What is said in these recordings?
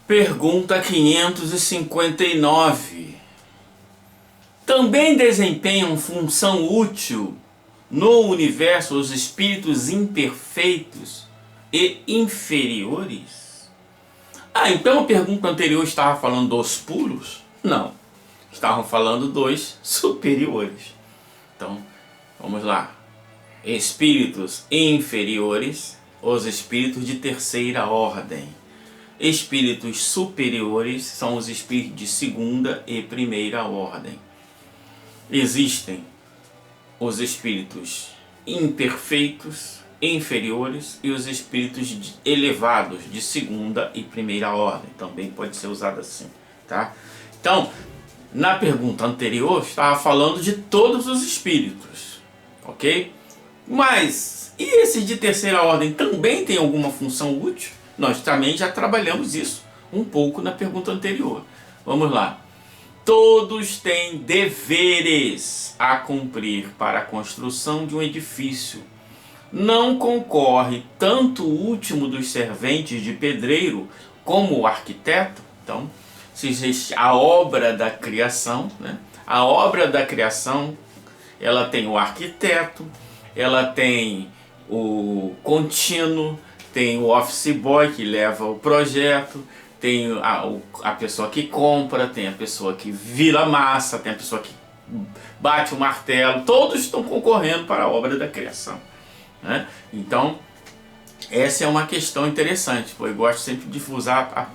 Pergunta 559. Também desempenham função útil no universo os espíritos imperfeitos e inferiores? Então a pergunta anterior estava falando dos puros? Não. Estavam falando dos superiores. Então, vamos lá. Espíritos inferiores, os espíritos de terceira ordem. Espíritos superiores são os espíritos de segunda e primeira ordem. Existem os espíritos imperfeitos, inferiores, e os espíritos elevados de segunda e primeira ordem. Também pode ser usado assim, tá? Então, na pergunta anterior, estava falando de todos os espíritos, ok? Mas, e esses de terceira ordem também têm alguma função útil? Nós também já trabalhamos isso um pouco na pergunta anterior. Vamos lá. Todos têm deveres a cumprir para a construção de um edifício. Não concorre tanto o último dos serventes de pedreiro como o arquiteto. Então, se existe a obra da criação, né? A obra da criação, ela tem o arquiteto, ela tem o contínuo, tem o office boy que leva o projeto, tem a pessoa que compra, tem a pessoa que vira massa, tem a pessoa que bate o martelo. Todos estão concorrendo para a obra da criação, né? Então, essa é uma questão interessante. Eu gosto sempre de usar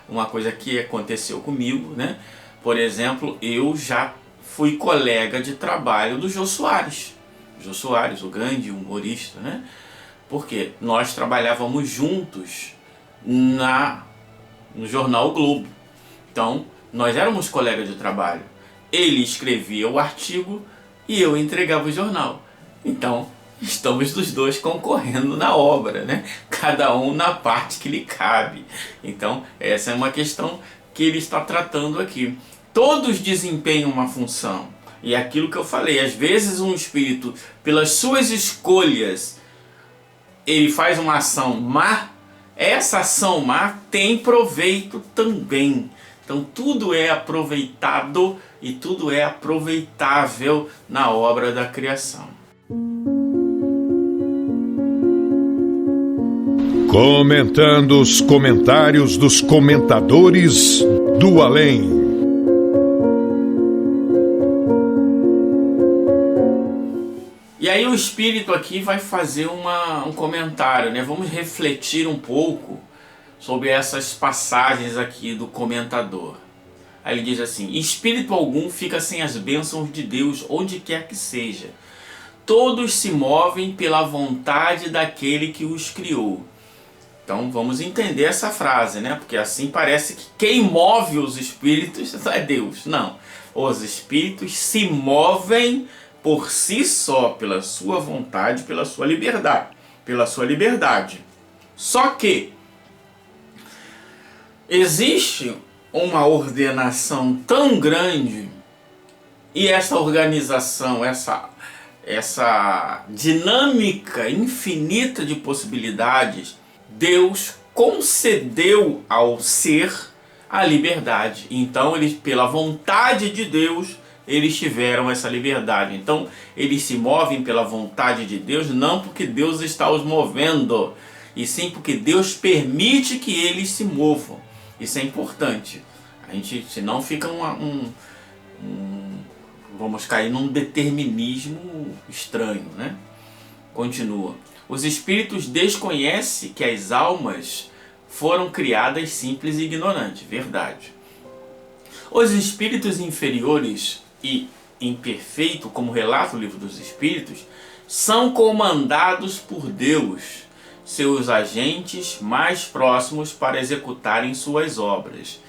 uma coisa que aconteceu comigo, né? Por exemplo, eu já fui colega de trabalho do Jô Soares. Jô Soares, o grande humorista, né? Porque nós trabalhávamos juntos no jornal o Globo. Então, nós éramos colegas de trabalho. Ele escrevia o artigo e eu entregava o jornal. Então, estamos os dois concorrendo na obra, né? Cada um na parte que lhe cabe. Então, essa é uma questão que ele está tratando aqui. Todos desempenham uma função. E é aquilo que eu falei, às vezes um espírito, pelas suas escolhas, ele faz uma ação má, essa ação má tem proveito também. Então tudo é aproveitado e tudo é aproveitável na obra da criação. Comentando os comentários dos comentadores do além. E aí o espírito aqui vai fazer um comentário, né? Vamos refletir um pouco sobre essas passagens aqui do comentador. Aí ele diz assim: espírito algum fica sem as bênçãos de Deus onde quer que seja. Todos se movem pela vontade daquele que os criou. Então vamos entender essa frase, né? Porque assim parece que quem move os espíritos é Deus. Não. Os espíritos se movem por si só, pela sua vontade, pela sua liberdade. Só que existe uma ordenação tão grande e essa organização, essa dinâmica infinita de possibilidades, Deus concedeu ao ser a liberdade. Então, eles, pela vontade de Deus, eles tiveram essa liberdade. Então, eles se movem pela vontade de Deus, não porque Deus está os movendo, e sim porque Deus permite que eles se movam. Isso é importante. A gente, senão fica vamos cair num determinismo estranho, né? Continua. Os espíritos desconhecem que as almas foram criadas simples e ignorantes. Verdade. Os espíritos inferiores e imperfeitos, como relata o Livro dos Espíritos, são comandados por Deus, seus agentes mais próximos, para executarem suas obras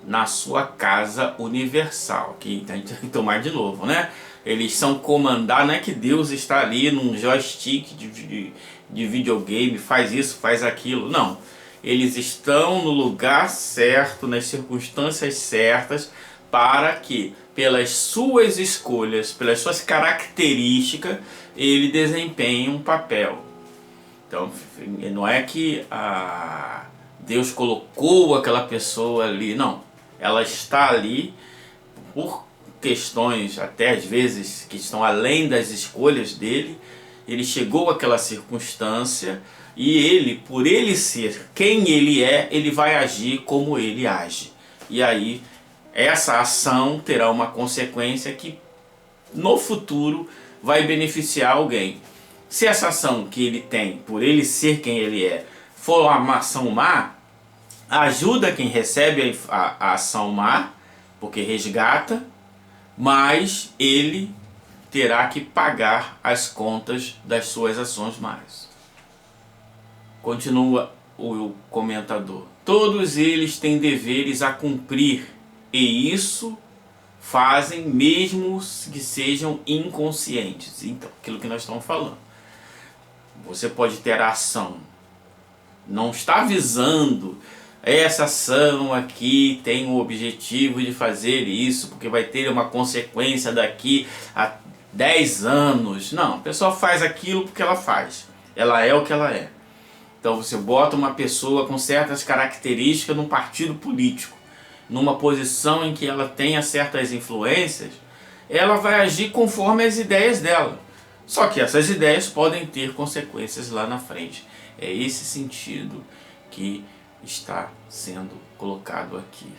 na sua casa universal. Que a gente tem que tomar de novo, né? Eles são comandados, não é que Deus está ali num joystick de videogame, faz isso, faz aquilo. Não. Eles estão no lugar certo, nas circunstâncias certas, para que, pelas suas escolhas, pelas suas características, ele desempenhe um papel. Então, não é que Deus colocou aquela pessoa ali. Não, ela está ali por questões até às vezes que estão além das escolhas dele. Ele chegou àquela circunstância e ele, por ele ser quem ele é, ele vai agir como ele age. E aí essa ação terá uma consequência que no futuro vai beneficiar alguém. Se essa ação que ele tem, por ele ser quem ele é, for uma ação má, ajuda quem recebe a ação má, porque resgata, mas ele terá que pagar as contas das suas ações más. Continua o comentador. Todos eles têm deveres a cumprir, e isso fazem mesmo que sejam inconscientes. Então, aquilo que nós estamos falando. Você pode ter a ação, não está visando, essa ação aqui tem o objetivo de fazer isso, porque vai ter uma consequência daqui a 10 anos. Não, a pessoa faz aquilo porque ela faz. Ela é o que ela é. Então você bota uma pessoa com certas características num partido político, numa posição em que ela tenha certas influências, ela vai agir conforme as ideias dela. Só que essas ideias podem ter consequências lá na frente. É esse sentido que está sendo colocado aqui.